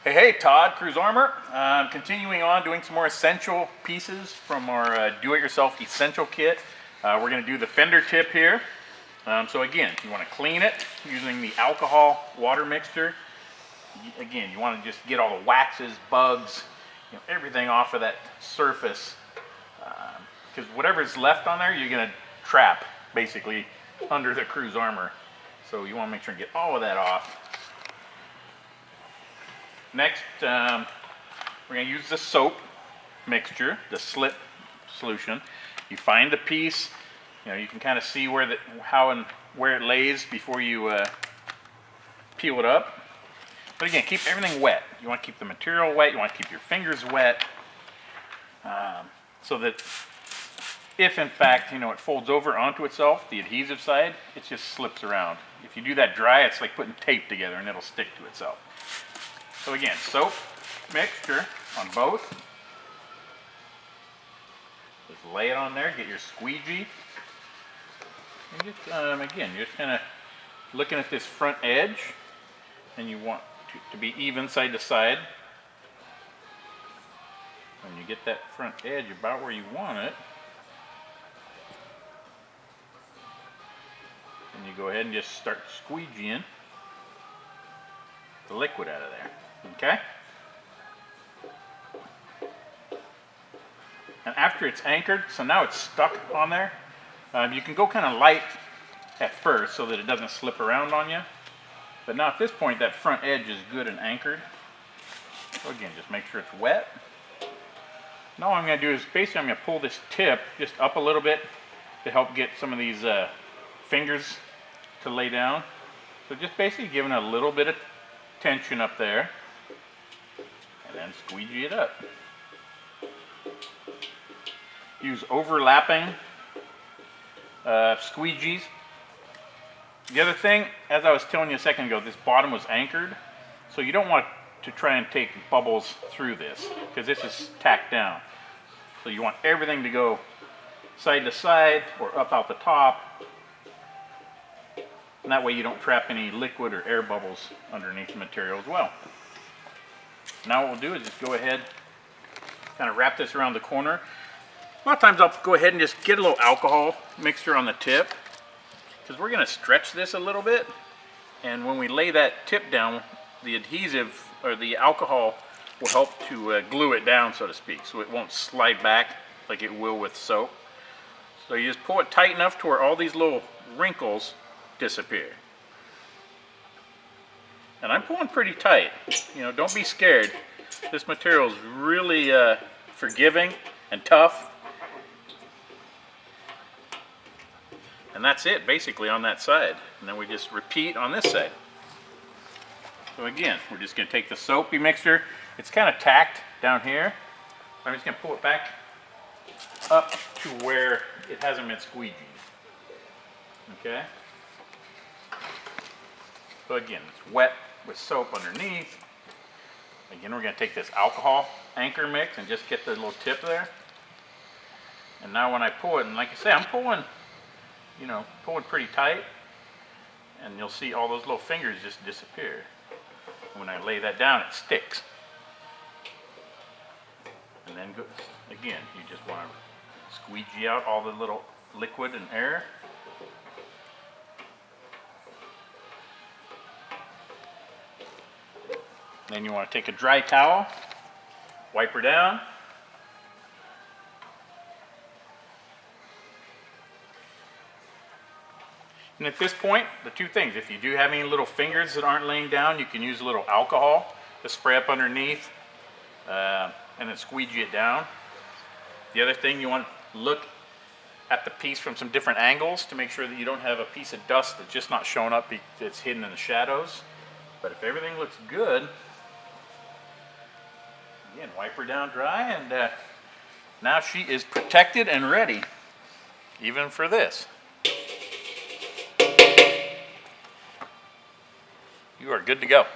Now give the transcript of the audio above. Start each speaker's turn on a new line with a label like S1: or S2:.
S1: Hey, Todd, CruzArmor. Continuing on doing some more essential pieces from our do-it-yourself essential kit. We're going to do the Fender Tip here. So again, you want to clean it using the alcohol water mixture. Again, you want to just get all the waxes, bugs, everything off of that surface. Because whatever's left on there, you're going to trap basically under the CruzArmor. So you want to make sure and get all of that off. Next, we're going to use the soap mixture, the slip solution. You find the piece, you can kind of see where where it lays before you peel it up. But again, keep everything wet. You want to keep the material wet. You want to keep your fingers wet, so that if in fact it folds over onto itself, the adhesive side, it just slips around. If you do that dry, it's like putting tape together and it'll stick to itself. So again, soap mixture on both. Just lay it on there, get your squeegee. And just, again, you're just kind of looking at this front edge, and you want to be even side to side. When you get that front edge about where you want it, then you go ahead and just start squeegeeing the liquid out of there. Okay? And after it's anchored, so now it's stuck on there, you can go kind of light at first so that it doesn't slip around on you. But now at this point, that front edge is good and anchored. So again, just make sure it's wet. Now what I'm going to do is basically I'm going to pull this tip just up a little bit to help get some of these fingers to lay down. So just basically giving a little bit of tension up there. And then squeegee it up. Use overlapping squeegees. The other thing, as I was telling you a second ago, this bottom was anchored, so you don't want to try and take bubbles through this, because this is tacked down. So you want everything to go side to side or up out the top, and that way you don't trap any liquid or air bubbles underneath the material as well. Now what we'll do is just go ahead, kind of wrap this around the corner. A lot of times I'll go ahead and just get a little alcohol mixture on the tip, because we're going to stretch this a little bit, and when we lay that tip down, the adhesive or the alcohol will help to glue it down, so to speak, so it won't slide back like it will with soap. So you just pull it tight enough to where all these little wrinkles disappear. And I'm pulling pretty tight. Don't be scared. This material is really forgiving and tough. And that's it basically on that side. And then we just repeat on this side. So again, we're just going to take the soapy mixture. It's kind of tacked down here. I'm just going to pull it back up to where it hasn't been squeegeed. Okay? So again, it's wet with soap underneath. Again, we're going to take this alcohol anchor mix and just get the little tip there. And now when I pull it, and like I say, I'm pulling pretty tight, and you'll see all those little fingers just disappear. When I lay that down, it sticks. And then again, you just want to squeegee out all the little liquid and air. Then you want to take a dry towel, wipe her down. And at this point, the two things, if you do have any little fingers that aren't laying down, you can use a little alcohol to spray up underneath and then squeegee it down. The other thing, you want to look at the piece from some different angles to make sure that you don't have a piece of dust that's just not showing up, that's hidden in the shadows. But if everything looks good, again, wipe her down dry, and now she is protected and ready, even for this. You are good to go.